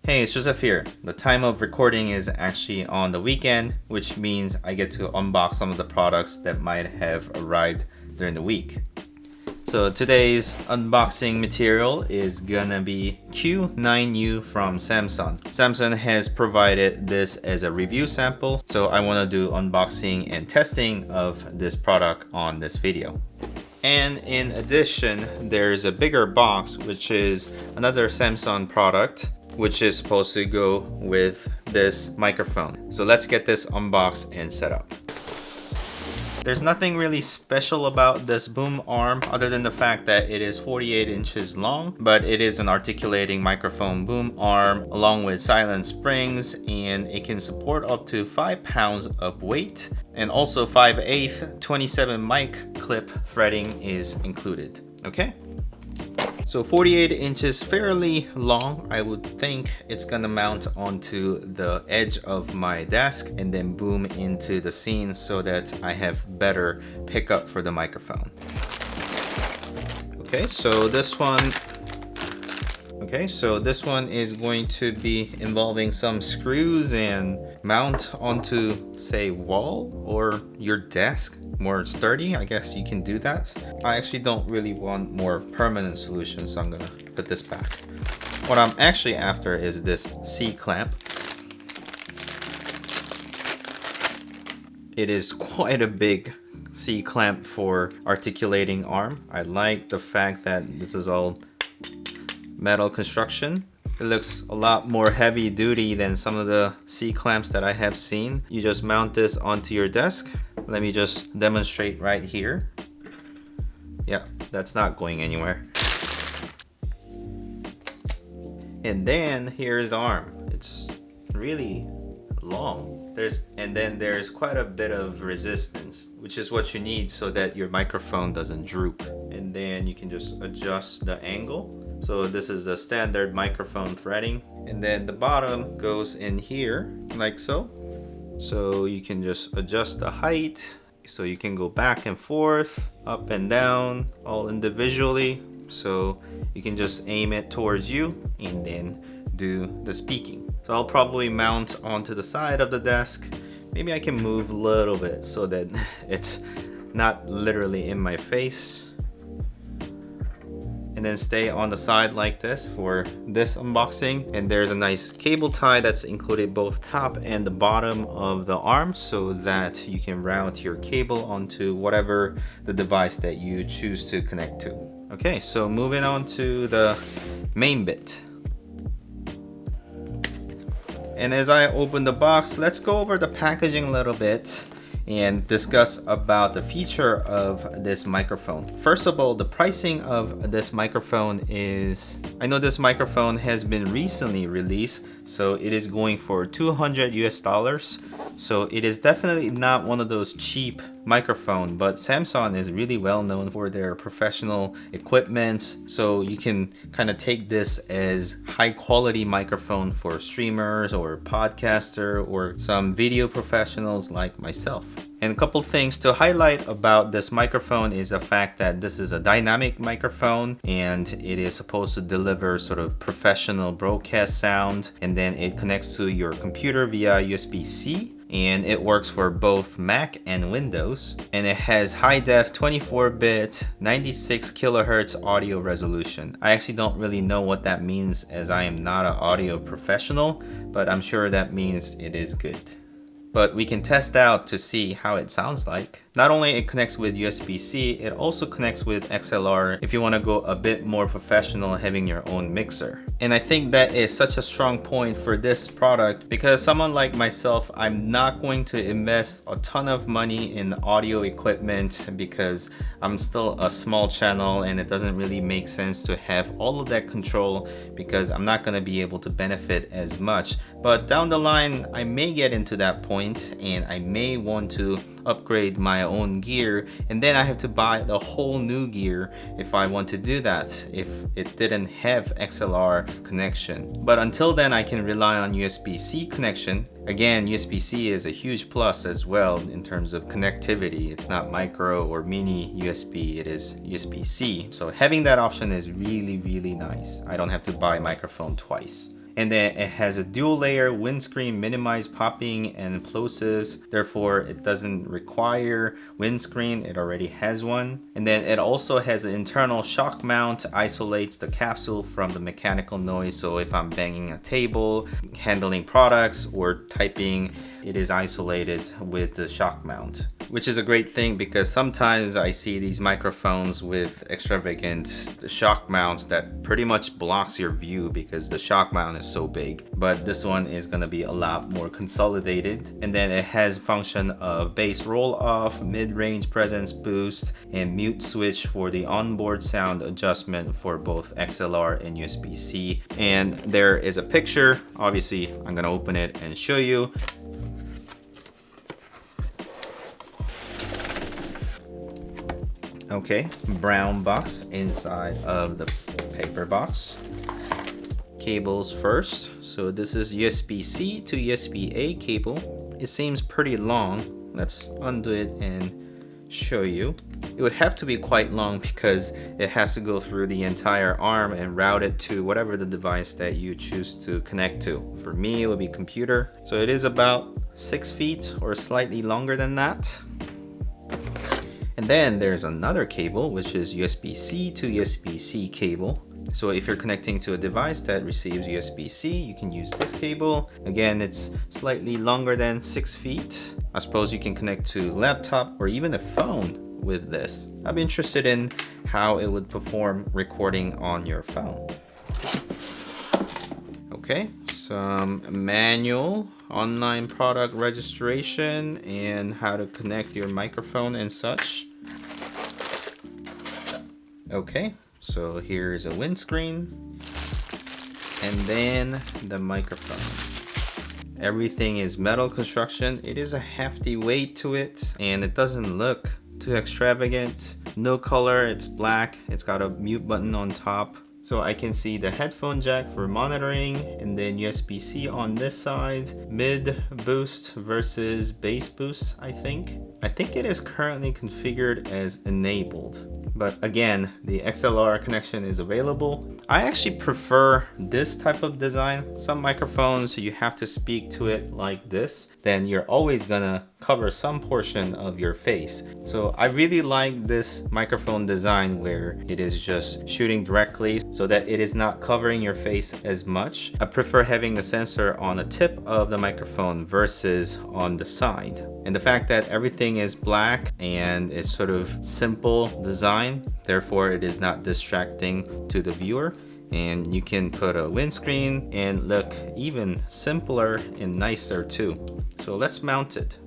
Hey, it's Joseph here. The time of recording is actually on the weekend, which means I get to unbox some of the products that might have arrived during the week. So today's unboxing material is gonna be Q9U from Samsung. Samsung has provided this as a review sample, so I wanna do unboxing and testing of this product on this video. And in addition, there's a bigger box, which is another Samsung product, which is supposed to go with this microphone. So let's get this unboxed and set up. There's nothing really special about this boom arm other than the fact that it is 48 inches long, but it is an articulating microphone boom arm along with silent springs, and it can support up to 5 pounds of weight, and also 5/8 27 mic clip threading is included. Okay? So 48 inches, fairly long. I would think it's gonna mount onto the edge of my desk and then boom into the scene so that I have better pickup for the microphone. Okay, so this one is going to be involving some screws and mount onto, say, wall or your desk. More sturdy, I guess you can do that. I actually don't really want more permanent solutions, so I'm gonna put this back. What I'm actually after is this C-clamp. It is quite a big C-clamp for articulating arm. I like the fact that this is all metal construction. It looks a lot more heavy duty than some of the C-clamps that I have seen. You just mount this onto your desk. Let me just demonstrate right here. Yeah, that's not going anywhere. And then here's the arm. It's really long. There's quite a bit of resistance, which is what you need so that your microphone doesn't droop. And then you can just adjust the angle. So this is the standard microphone threading. And then the bottom goes in here like so. So you can just adjust the height. So you can go back and forth, up and down, all individually. So you can just aim it towards you and then do the speaking. So I'll probably mount onto the side of the desk. Maybe I can move a little bit so that it's not literally in my face. And then stay on the side like this for this unboxing. And there's a nice cable tie that's included both top and the bottom of the arm so that you can route your cable onto whatever the device that you choose to connect to. Okay, so moving on to the main bit. And as I open the box, let's go over the packaging a little bit and discuss about the feature of this microphone. First of all, the pricing of this microphone is, I know this microphone has been recently released, so it is going for $200 US. So it is definitely not one of those cheap microphones, but Samsung is really well known for their professional equipment. So you can kind of take this as high quality microphone for streamers or podcaster or some video professionals like myself. And a couple things to highlight about this microphone is the fact that this is a dynamic microphone and it is supposed to deliver sort of professional broadcast sound, and then it connects to your computer via USB-C. And it works for both Mac and Windows, and it has high def 24-bit 96 kilohertz audio resolution. I actually don't really know what that means as I am not an audio professional, but I'm sure that means it is good. But we can test out to see how it sounds like. Not only it connects with USB-C, it also connects with XLR if you want to go a bit more professional having your own mixer. And I think that is such a strong point for this product because someone like myself, I'm not going to invest a ton of money in audio equipment because I'm still a small channel and it doesn't really make sense to have all of that control because I'm not going to be able to benefit as much. But down the line, I may get into that point and I may want to upgrade my own gear, and then I have to buy the whole new gear if I want to do that, if it didn't have XLR connection. But until then, I can rely on USB-C connection. Again, USB-C is a huge plus as well in terms of connectivity. It's not micro or mini USB, it is USB-C. So having that option is really, really nice. I don't have to buy a microphone twice. And then it has a dual layer windscreen, minimize popping and plosives. Therefore, it doesn't require windscreen. It already has one. And then it also has an internal shock mount, isolates the capsule from the mechanical noise. So if I'm banging a table, handling products, or typing, it is isolated with the shock mount, which is a great thing because sometimes I see these microphones with extravagant shock mounts that pretty much blocks your view because the shock mount is so big. But this one is going to be a lot more consolidated. And then it has function of bass roll off, mid-range presence boost, and mute switch for the onboard sound adjustment for both XLR and USB-C. And there is a picture. Obviously, I'm going to open it and show you. Okay, brown box inside of the paper box. Cables first. So this is USB-C to USB-A cable. It seems pretty long. Let's undo it and show you. It would have to be quite long because it has to go through the entire arm and route it to whatever the device that you choose to connect to. For me, it would be computer. So it is about 6 feet or slightly longer than that. And then there's another cable, which is USB-C to USB-C cable. So if you're connecting to a device that receives USB-C, you can use this cable. Again, it's slightly longer than 6 feet. I suppose you can connect to laptop or even a phone with this. I'd be interested in how it would perform recording on your phone. Okay, some manual, online product registration, and how to connect your microphone and such. Okay, so here's a windscreen, and then the microphone. Everything is metal construction. It is a hefty weight to it, and it doesn't look too extravagant. No color, it's black. It's got a mute button on top. So I can see the headphone jack for monitoring, and then USB-C on this side, mid boost versus bass boost, I think. I think it is currently configured as enabled, but again, the XLR connection is available. I actually prefer this type of design. Some microphones, you have to speak to it like this, then you're always gonna cover some portion of your face. So I really like this microphone design where it is just shooting directly so that it is not covering your face as much. I prefer having a sensor on the tip of the microphone versus on the side. And the fact that everything is black and is sort of simple design, therefore it is not distracting to the viewer. And you can put a windscreen and look even simpler and nicer too. So let's mount it.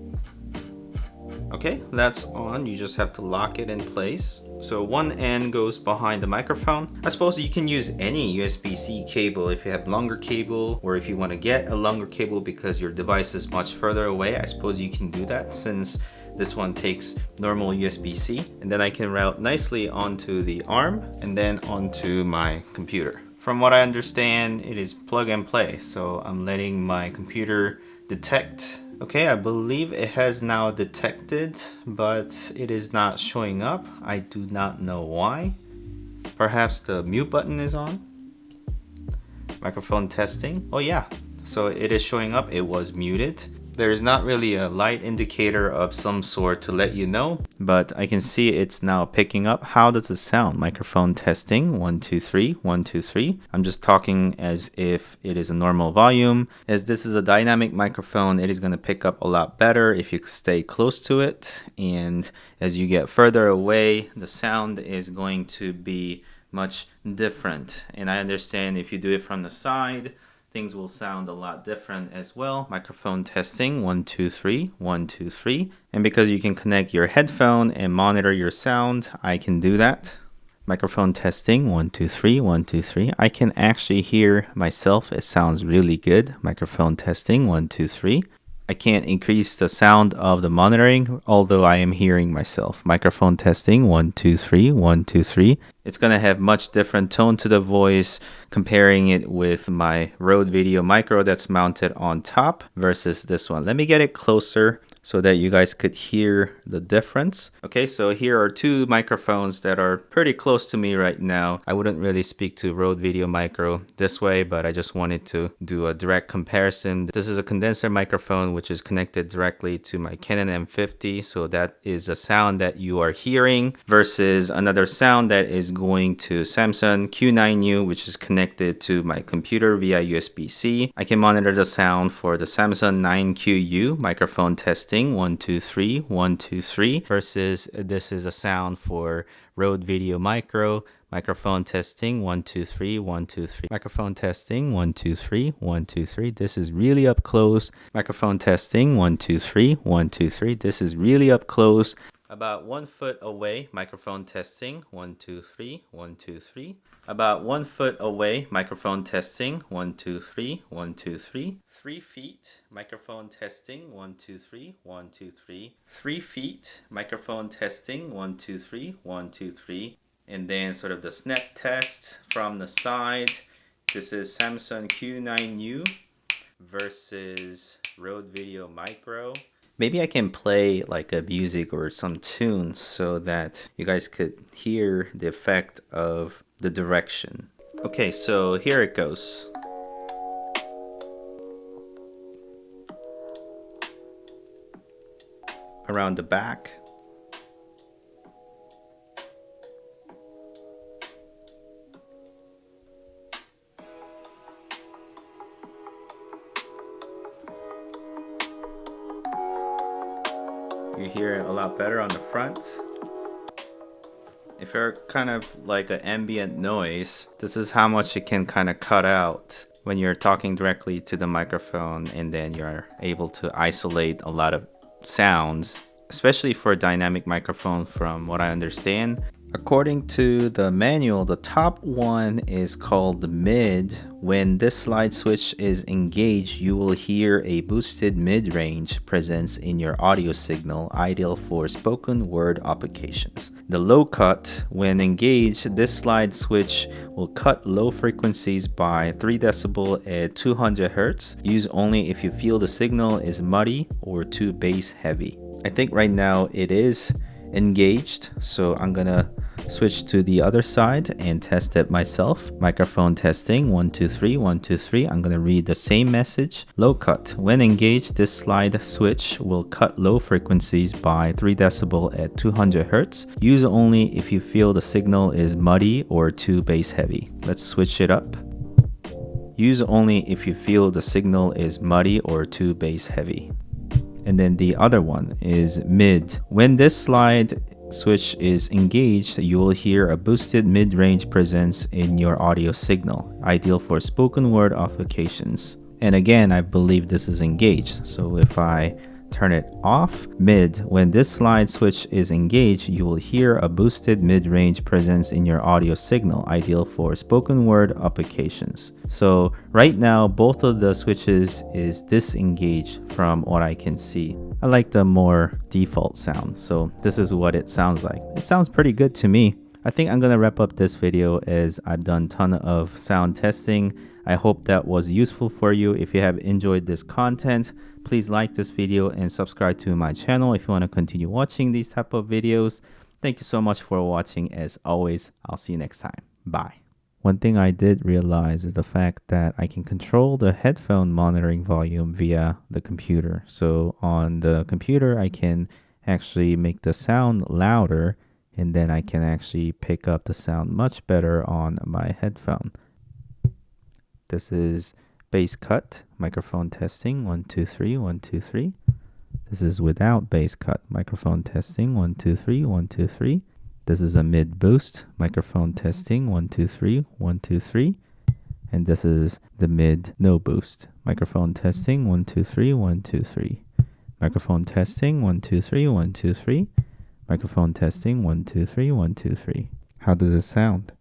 Okay, that's on. You just have to lock it in place. So one end goes behind the microphone. I suppose you can use any USB-C cable if you have longer cable, or if you want to get a longer cable because your device is much further away. I suppose you can do that since this one takes normal USB-C. And then I can route nicely onto the arm and then onto my computer. From what I understand, it is plug and play. So I'm letting my computer detect. Okay, I believe it has now detected, but it is not showing up. I do not know why. Perhaps the mute button is on. Microphone testing. Oh yeah, so it is showing up. It was muted. There is not really a light indicator of some sort to let you know, but I can see it's now picking up. How does it sound? Microphone testing, 1, 2, 3, 1, 2, 3. I'm just talking as if it is a normal volume. As this is a dynamic microphone, it is going to pick up a lot better if you stay close to it. And as you get further away, the sound is going to be much different. And I understand if you do it from the side, things will sound a lot different as well. Microphone testing, 1, 2, 3, 1, 2, 3. And because you can connect your headphone and monitor your sound, I can do that. Microphone testing, 1, 2, 3, 1, 2, 3. I can actually hear myself. It sounds really good. Microphone testing, 1, 2, 3. I can't increase the sound of the monitoring, although I am hearing myself. Microphone testing, 1, 2, 3, 1, 2, 3. It's going to have much different tone to the voice comparing it with my Rode Video Micro that's mounted on top versus this one. Let me get it closer so that you guys could hear the difference. Okay, so here are two microphones that are pretty close to me right now. I wouldn't really speak to Rode Video Micro this way, but I just wanted to do a direct comparison. This is a condenser microphone which is connected directly to my Canon M50, so that is a sound that you are hearing versus another sound that is going to Samson Q9U, which is connected to my computer via USB-C. I can monitor the sound for the Samson 9Q-U microphone testing 1 2 3 1 2 3 versus this is a sound for Rode Video Micro microphone testing 1 2 3 1 2 3 microphone testing 1 2 3 1 2 3. This is really up close. Microphone testing 1 2 3 1 2 3. This is really up close. About 1 foot away, microphone testing 1 2 3 1 2 3. About 1 foot away, microphone testing 1 2 3 1 2 3. 3 feet, microphone testing 1 2 3 1 2 3. 3 feet, microphone testing 1 2 3 1 2 3. And then sort of the snap test from the side. This is Samson Q9U versus Rode Video Micro. Maybe I can play like a music or some tune so that you guys could hear the effect of the direction. Okay, so here it goes. Around the back. You hear it a lot better on the front. If you're kind of like an ambient noise, this is how much it can kind of cut out when you're talking directly to the microphone, and then you're able to isolate a lot of sounds, especially for a dynamic microphone from what I understand. According to the manual, the top one is called the mid. When this slide switch is engaged, you will hear a boosted mid-range presence in your audio signal, ideal for spoken word applications. The low cut, when engaged, this slide switch will cut low frequencies by 3 decibel at 200 Hz. Use only if you feel the signal is muddy or too bass heavy. I think right now it is engaged, so I'm gonna switch to the other side and test it myself. Microphone testing 1 2 3 1 2 3. I'm gonna read the same message. Low cut. When engaged, this slide switch will cut low frequencies by 3 decibel at 200 Hz. Use only if you feel the signal is muddy or too bass heavy. Let's switch it up. Use only if you feel the signal is muddy or too bass heavy. And then the other one is mid. When this slide switch is engaged, you will hear a boosted mid-range presence in your audio signal, ideal for spoken word applications. And again, I believe this is engaged. So if I turn it off, mid, when this slide switch is engaged, you will hear a boosted mid-range presence in your audio signal, ideal for spoken word applications. So right now, both of the switches is disengaged from what I can see. I like the more default sound, so this is what it sounds like. It sounds pretty good to me. I think I'm gonna wrap up this video as I've done a ton of sound testing. I hope that was useful for you. If you have enjoyed this content, please like this video and subscribe to my channel if you want to continue watching these type of videos. Thank you so much for watching. As always, I'll see you next time. Bye. One thing I did realize is the fact that I can control the headphone monitoring volume via the computer. So on the computer, I can actually make the sound louder, and then I can actually pick up the sound much better on my headphone. This is bass cut, microphone testing, 1 2 3 1 2 3. This is without bass cut, microphone testing, 1 2 3 1 2 3. This is a mid boost, microphone testing, 1 2 3 1 2 3. And this is the mid no boost, microphone testing, 1 2 3 1 2 3. Microphone testing, 1 2 3 1 2 3. Microphone testing, 1 2 3 1 2 3. How does it sound?